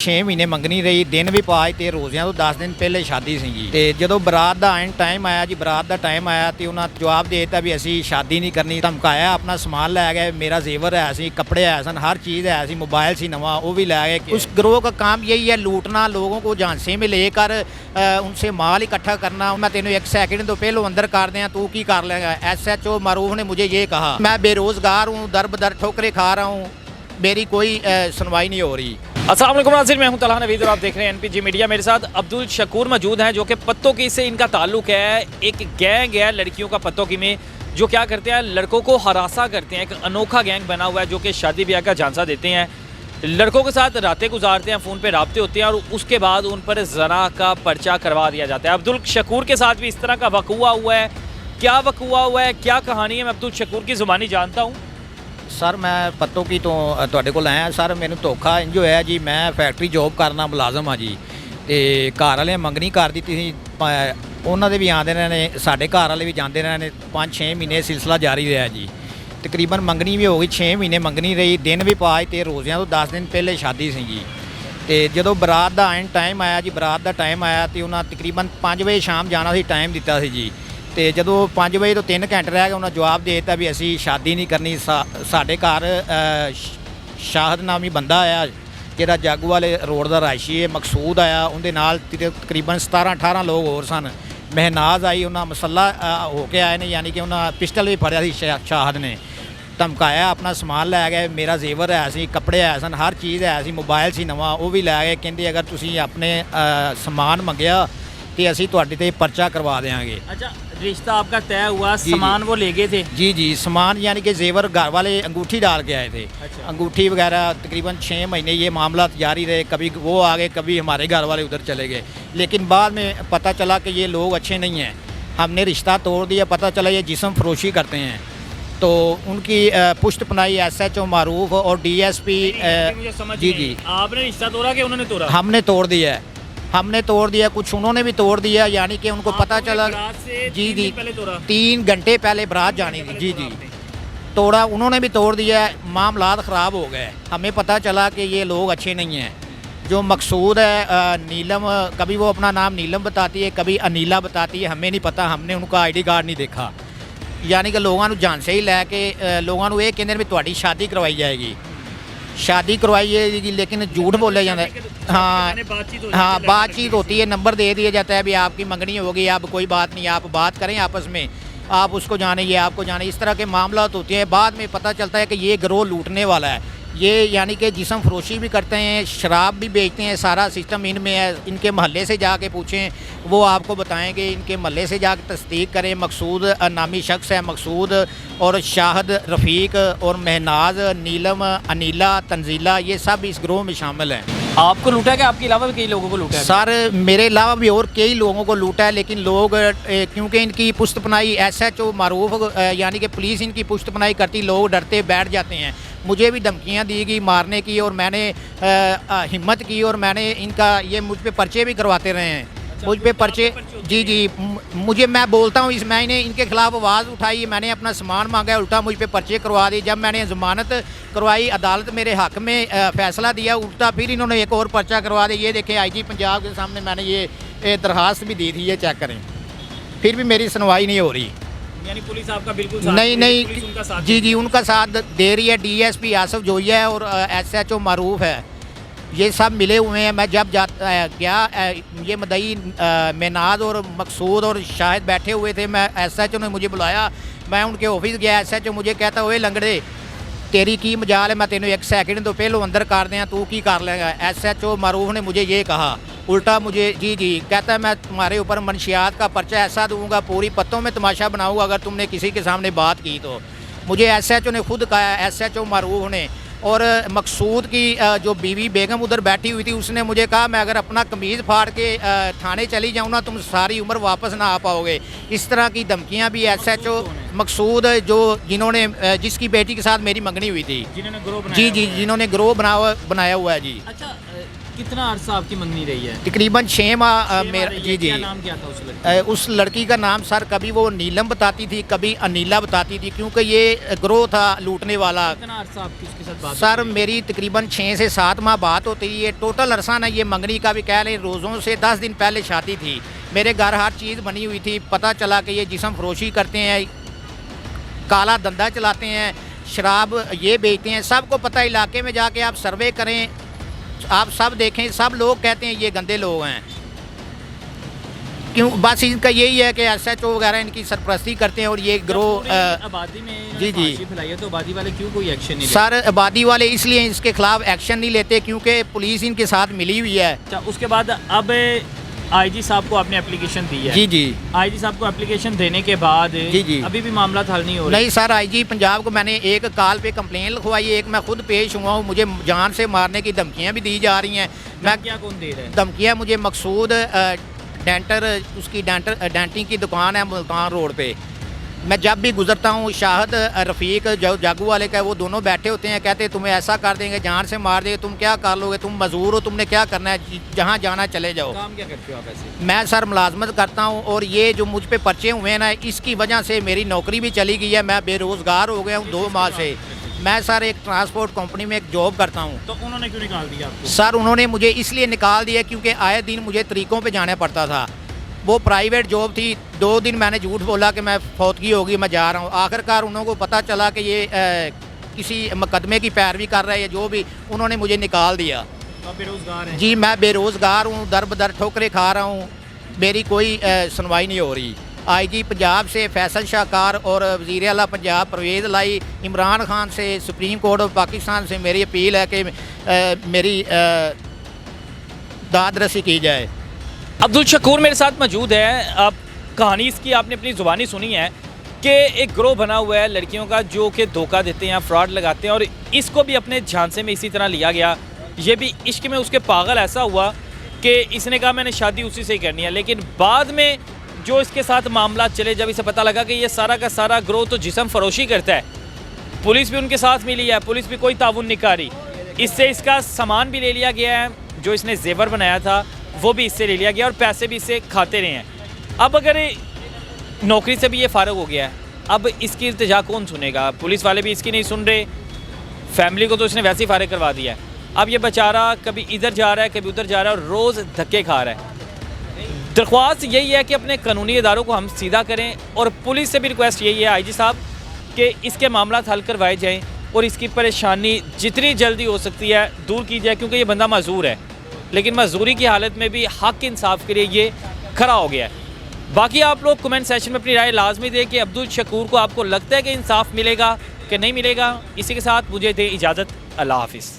6 ਮਹੀਨੇ ਮੰਗਣੀ ਰਹੀ, ਦਿਨ ਵੀ ਪਾਜ ਤੇ ਰੋਜ਼ਿਆਂ ਤੋਂ 10 ਦਿਨ ਪਹਿਲੇ ਸ਼ਾਦੀ ਸੀਗੀ ਤੇ ਜਦੋਂ ਬਰਾਤ ਦਾ ਐਨ ਟਾਈਮ ਆਇਆ ਜੀ, ਬਰਾਤ ਦਾ ਟਾਈਮ ਆਇਆ ਤੇ ਉਹਨਾਂ ਜਵਾਬ ਦੇ ਦਿੱਤਾ ਵੀ ਅਸੀਂ ਸ਼ਾਦੀ ਨਹੀਂ ਕਰਨੀ। ਧਮਕਾਇਆ, ਆਪਣਾ ਸਮਾਨ ਲੈ ਗਏ, ਮੇਰਾ ਜ਼ੇਵਰ ਹੈ ਸੀ, कपड़े है सन, हर चीज़ है सी, मोबाइल सी नवा वो भी ले गए। उस गिरोह का काम यही है, लूटना, लोगों को झांसे में लेकर उनसे माल इकट्ठा करना। मैं तेनों 1 सेकंड तो पहले अंदर कर दें, तू की कर लेगा। SHO मारूफ ने मुझे ये कहा, मैं बेरोज़गार हूँ, दर बदर ठोकरें खा रहा हूँ, मेरी कोई सुनवाई नहीं हो रही। अस्सलाम वालेकुम नाज़रीन, मैं हूं तलहा नवीद और आप देख रहे हैं NPG मीडिया। मेरे साथ अब्दुल शकूर मौजूद हैं जो कि पत्तों की से इनका ताल्लुक है। एक गैंग है लड़कियों का पत्तों की में, जो क्या करते हैं, लड़कों को हरासा करते हैं। एक अनोखा गैंग बना हुआ है जो कि शादी ब्याह का झांसा देते हैं, लड़कों के साथ रातें गुजारते हैं, फ़ोन पे राब्ते होते हैं और उसके बाद उन पर ज़ना का पर्चा करवा दिया जाता है। अब्दुल शकूर के साथ भी इस तरह का वक़ूआ हुआ है। क्या वक़ूआ हुआ है, क्या कहानी है, मैं अब्दुल शकूर की ज़ुबानी जानता हूँ। सर मैं पत्तों की तो ਤੁਹਾਡੇ ਕੋਲ ਆਇਆ ਸਰ, ਮੈਨੂੰ ਧੋਖਾ ਇੰਜ ਹੋਇਆ ਜੀ। ਮੈਂ ਫੈਕਟਰੀ ਜੋਬ ਕਰਨਾ ਮੁਲਾਜ਼ਮ ਆ ਜੀ ਤੇ ਘਰ ਵਾਲੇ ਮੰਗਣੀ ਕਰ ਦਿੱਤੀ ਸੀ। ਉਹਨਾਂ ਦੇ ਵੀ ਆਉਂਦੇ ਰਹੇ ਨੇ, ਸਾਡੇ ਘਰ ਵਾਲੇ ਵੀ ਜਾਂਦੇ ਰਹੇ ਨੇ। 5-6 ਮਹੀਨੇ ਸਿਲਸਿਲਾ ਜਾਰੀ ਰਿਹਾ ਜੀ। ਤਕਰੀਬਨ ਮੰਗਣੀ ਵੀ ਹੋ ਗਈ, 6 ਮਹੀਨੇ ਮੰਗਣੀ ਰਹੀ, ਦਿਨ ਵੀ ਪਾਜ ਤੇ ਰੋਜ਼ਿਆਂ ਤੋਂ 10 ਦਿਨ ਪਹਿਲੇ ਸ਼ਾਦੀ ਸੀਗੀ ਤੇ ਜਦੋਂ ਬਰਾਤ ਦਾ ਐਨ ਟਾਈਮ ਆਇਆ ਜੀ, ਬਰਾਤ ਦਾ ਟਾਈਮ ਆਇਆ ਤੇ ਉਹਨਾਂ ਤਕਰੀਬਨ 5 ਵਜੇ ਸ਼ਾਮ ਜਾਣਾ ਸੀ, ਟਾਈਮ ਦਿੱਤਾ ਸੀ ਜੀ। ਤੇ ਜਦੋਂ 5 ਵਜੇ ਤੋਂ 3 ਘੰਟੇ ਰਹਿ ਗਏ, ਉਹਨਾਂ ਜਵਾਬ ਦੇ ਦਿੱਤਾ ਵੀ ਅਸੀਂ ਸ਼ਾਦੀ ਨਹੀਂ ਕਰਨੀ। ਸਾਡੇ ਘਰ ਸ਼ਾਹਦ ਨਾਮੀ ਬੰਦਾ ਆਇਆ ਜਿਹੜਾ ਜਾਗੂ ਵਾਲੇ ਰੋਡ ਦਾ ਰਾਇਸ਼ੀ ਹੈ, ਮਕਸੂਦ ਆਇਆ, ਉਹਦੇ ਨਾਲ ਤਕਰੀਬਨ 17-18 ਲੋਕ ਹੋਰ ਸਨ। ਮਹਿਨਾਜ਼ ਆਈ, ਉਹਨਾਂ ਮਸੱਲਾ ਹੋ ਕੇ ਆਏ ਨੇ, ਯਾਨੀ ਕਿ ਉਹਨਾਂ ਪਿਸਟਲ ਵੀ ਫੜਿਆ ਸੀ ਸ਼ਾਹਦ ਨੇ। ਧਮਕਾਇਆ, ਆਪਣਾ ਸਮਾਨ ਲੈ ਗਏ, ਮੇਰਾ ਜ਼ੇਵਰ ਹੈ ਸੀ, ਕੱਪੜੇ ਹੈ ਸਨ, ਹਰ ਚੀਜ਼ ਹੈ ਸੀ, मोबाइल ਸੀ ਨਵਾਂ ਉਹ ਵੀ ਲੈ ਗਏ। ਕਹਿੰਦੇ ਅਗਰ ਤੁਸੀਂ ਆਪਣੇ ਸਮਾਨ ਮੰਗਿਆ तो असी तुहाडे ते पर्चा करवा देंगे। अच्छा, रिश्ता आपका तय हुआ, सामान वो ले गए थे? जी जी, सामान यानी कि जेवर घर वाले अंगूठी डाल के आए थे। अच्छा। अंगूठी वगैरह तकरीबन 6 महीने ये मामला जारी रहे, कभी वो आ गए, कभी हमारे घर वाले उधर चले गए। लेकिन बाद में पता चला कि ये लोग अच्छे नहीं हैं, हमने रिश्ता तोड़ दिया। पता चला ये जिस्म फरोशी करते हैं, तो उनकी पुष्ट पनाही SHO मारूफ और DSP। जी जी, आपने रिश्ता तोड़ा कि उन्होंने तोड़ा? हमने तोड़ दिया है, हमने तोड़ दिया, कुछ उन्होंने भी तोड़ दिया। यानी कि उनको पता चला जी जी, 3 घंटे पहले बारात जानी थी। जी जी, तोड़ा, उन्होंने भी तोड़ दिया। मामलात ख़राब हो गए, हमें पता चला कि ये लोग अच्छे नहीं हैं। जो मकसूद है नीलम, कभी वो अपना नाम नीलम बताती है, कभी अनीला बताती है, हमें नहीं पता, हमने उनका ID कार्ड नहीं देखा। यानी कि लोगों को जान से ही लैके लोगों को ये कहते भी तुहाडी शादी करवाई जाएगी, शादी करवाई जाएगी, लेकिन झूठ बोला जाता है। हाँ, बातचीत होती है, नंबर दे दिया जाता है, अभी आपकी मंगनी होगी, अब कोई बात नहीं, आप बात करें आपस में, आप उसको जाने, ये आपको जाने, इस तरह के मामला होते हैं। बाद में पता चलता है कि ये गिरोह लूटने वाला है। ये यानी कि जिस्म फरोशी भी करते हैं, शराब भी बेचते हैं, सारा सिस्टम इनमें है। इनके महल्ले से जाके पूछें, वो आपको बताएंगे। इनके महल्ले से जाकर तस्दीक करें। मकसूद नामी शख्स है, मकसूद और शाहद, रफ़ीक और महनाज, नीलम, अनीला, तंजीला, ये सब इस गिरोह में शामिल हैं। आपको लूटा है कि आपके अलावा भी कई लोगों को लूटा है? सर मेरे अलावा भी और कई लोगों को लूटा है, लेकिन लोग क्योंकि इनकी पुष्ट पनाही SHO मारूफ यानी कि पुलिस इनकी पुष्ट पनाही करती, लोग डरते बैठ जाते हैं। मुझे भी धमकियां दी गई मारने की, और मैंने हिम्मत की और मैंने इनका ये मुझ पे पर्चे भी करवाते रहे हैं। मुझ पे पर्चे, जी जी, मुझे, मैं बोलता हूँ, मैंने इनके खिलाफ आवाज़ उठाई, मैंने अपना सामान मांगा, उल्टा मुझ पे पर्चे करवा दी। जब मैंने ज़मानत करवाई, अदालत मेरे हक़ में फ़ैसला दिया, उल्टा फिर इन्होंने एक और पर्चा करवा दिया। ये देखें, IG पंजाब के सामने मैंने ये दरख्वास्त भी दी थी, ये चेक करें, फिर भी मेरी सुनवाई नहीं हो रही। यानी पुलिस आपका बिल्कुल नहीं, उनका साथ जी जी, उनका साथ दे रही है। DSP आसफ जोइया है और SHO मारूफ है, ये सब मिले हुए हैं। मैं जब गया, ये मदई मेनाज और मकसूद और शाहिद बैठे हुए थे, मैं SHO ने मुझे बुलाया, मैं उनके ऑफिस गया। SHO मुझे कहता हुए, लंगड़े तेरी की मजाल है, मैं तेनों 1 सेकंड तो पहले अंदर कर दें, तू की कर लेगा। SHO मारूफ ने मुझे ये कहा, उल्टा मुझे, जी जी, कहता है मैं तुम्हारे ऊपर मनशियात का पर्चा ऐसा दूंगा, पूरी पत्तों में तमाशा बनाऊंगा अगर तुमने किसी के सामने बात की तो। मुझे SHO ने खुद कहा, SHO मारूफ ने। और मकसूद की जो बीवी बेगम उधर बैठी हुई थी, उसने मुझे कहा, मैं अगर अपना कमीज़ फाड़ के थाने चली जाऊँ ना, तुम सारी उम्र वापस ना आ पाओगे। इस तरह की धमकियाँ भी SHO मकसूद, जो जिन्होंने जिसकी बेटी के साथ मेरी मंगनी हुई थी, जिन्होंने गिरोह जी जी, जिन्होंने गिरोह बनाया हुआ है जी। अच्छा, कितना अरसा आपकी मंगनी रही है? तकरीबन 6 माह मेरा जी जी। क्या नाम क्या था उस लड़की? उस लड़की का नाम सर कभी वो नीलम बताती थी, कभी अनीला बताती थी, क्योंकि ये ग्रोह था लूटने वाला। कितना अरसा आपकी उसके साथ बात सर होती है? मेरी तकरीबन 6 से 7 माह बात होती है। ये टोटल अरसा ना, ये मंगनी का भी कह लें, रोज़ों से 10 दिन पहले शादी थी। मेरे घर हर चीज़ बनी हुई थी। पता चला कि ये जिस्म फरोशी करते हैं, काला धंधा चलाते हैं, शराब ये बेचते हैं। सबको पता है, इलाके में जाके आप सर्वे करें, आप सब देखें, सब लोग कहते हैं ये गंदे लोग हैं। क्यों? बस इनका यही है कि SHO वगैरह इनकी सरपरस्ती करते हैं और ये ग्रोह आबादी में जी जी फैलाई है, तो आबादी वाले क्यों कोई एक्शन नहीं सर आबादी वाले इसलिए इसके खिलाफ एक्शन नहीं लेते क्योंकि पुलिस इनके साथ मिली हुई है। लेते? उसके बाद अब IG साहब को आपने एप्लीकेशन दी है? जी जी। IG साहब को एप्लीकेशन देने के बाद जी जी अभी भी मामला हल नहीं हो रहा? नहीं सर, IG पंजाब को मैंने एक कॉल पे कंप्लेन लिखवाई है, एक मैं खुद पेश हुआ हूँ। मुझे जान से मारने की धमकियाँ भी दी जा रही हैं। मैं क्या कौन दे रहा है? धमकियाँ मुझे मकसूद उसकी डेंटिंग की दुकान है मुल्तान रोड पे। मैं जब भी गुजरता हूँ, शाहद रफ़ीक जो जागू वाले का, वो दोनों बैठे होते हैं, कहते तुम्हें ऐसा कर देंगे, जान से मार देंगे, तुम क्या कर लोगे, तुम मजदूर हो, तुमने क्या करना है, जहाँ जाना चले जाओ। काम क्या करते हो आप ऐसे? मैं सर मुलाजमत करता हूँ और ये जो मुझ पे पर्चे हुए हैं ना, इसकी वजह से मेरी नौकरी भी चली गई है। मैं बेरोज़गार हो गया हूँ 2 माह से। मैं सर एक ट्रांसपोर्ट कंपनी में एक जॉब करता हूँ। तो उन्होंने क्यों निकाल दिया आपको? सर उन्होंने मुझे इसलिए निकाल दिया क्योंकि आए दिन मुझे तरीक़ों पे जाना पड़ता था। वो प्राइवेट जॉब थी। 2 दिन मैंने झूठ बोला कि मैं फौतगी होगी, मैं जा रहा हूँ। आखिरकार उन्होंने पता चला कि ये किसी मुकदमे की पैरवी कर रहा है, या जो भी, उन्होंने मुझे निकाल दिया। तो आप बेरोज़गार हैं? जी मैं बेरोज़गार हूँ, दर बदर ठोकरें खा रहा हूँ, मेरी कोई सुनवाई नहीं हो रही। IG पंजाब से फैसल शाहकार और वज़ीर आला पंजाब परवेज़ लाई, इमरान खान से, सुप्रीम कोर्ट ऑफ पाकिस्तान से मेरी अपील है कि मेरी दाद रसी की जाए। अब्दुल शकूर मेरे साथ मौजूद है। अब कहानी इसकी आपने अपनी ज़ुबानी सुनी है कि एक ग्रोह बना हुआ है लड़कियों का जो कि धोखा देते हैं, फ्रॉड लगाते हैं, और इसको भी अपने झांसे में इसी तरह लिया गया। ये भी इश्क में उसके पागल ऐसा हुआ कि इसने कहा मैंने शादी उसी से ही करनी है। लेकिन बाद में जो इसके साथ मामला चले, जब इसे पता लगा कि ये सारा का सारा ग्रोह तो जिस्म फरोशी करता है, पुलिस भी उनके साथ मिली है, पुलिस भी कोई ताउन नहीं कर रही। इससे इसका सामान भी ले लिया गया है, जो इसने जेवर बनाया था वो भी इससे ले लिया गया और पैसे भी इससे खाते रहे हैं। अब अगर नौकरी से भी ये फारग हो गया है, अब इसकी इल्तिजा कौन सुनेगा? पुलिस वाले भी इसकी नहीं सुन रहे, फैमिली को तो इसने वैसे ही फारग करवा दिया है। अब ये बेचारा कभी इधर जा रहा है, कभी उधर जा रहा है और रोज़ धक्के खा रहा है। दरख्वास्त यही है कि अपने कानूनी इदारों को हम सीधा करें, और पुलिस से भी रिक्वेस्ट यही है IG साहब कि इसके मामला हल करवाए जाएँ और इसकी परेशानी जितनी जल्दी हो सकती है दूर की जाए, क्योंकि ये बंदा मजदूर है, लेकिन मजदूरी की हालत में भी हक इंसाफ के लिए ये खड़ा हो गया है। बाकी आप लोग कमेंट सेक्शन में अपनी राय लाजमी दें कि अब्दुल शकूर को आपको लगता है कि इंसाफ मिलेगा कि नहीं मिलेगा। इसी के साथ मुझे दें इजाज़त। अल्लाह हाफिज़।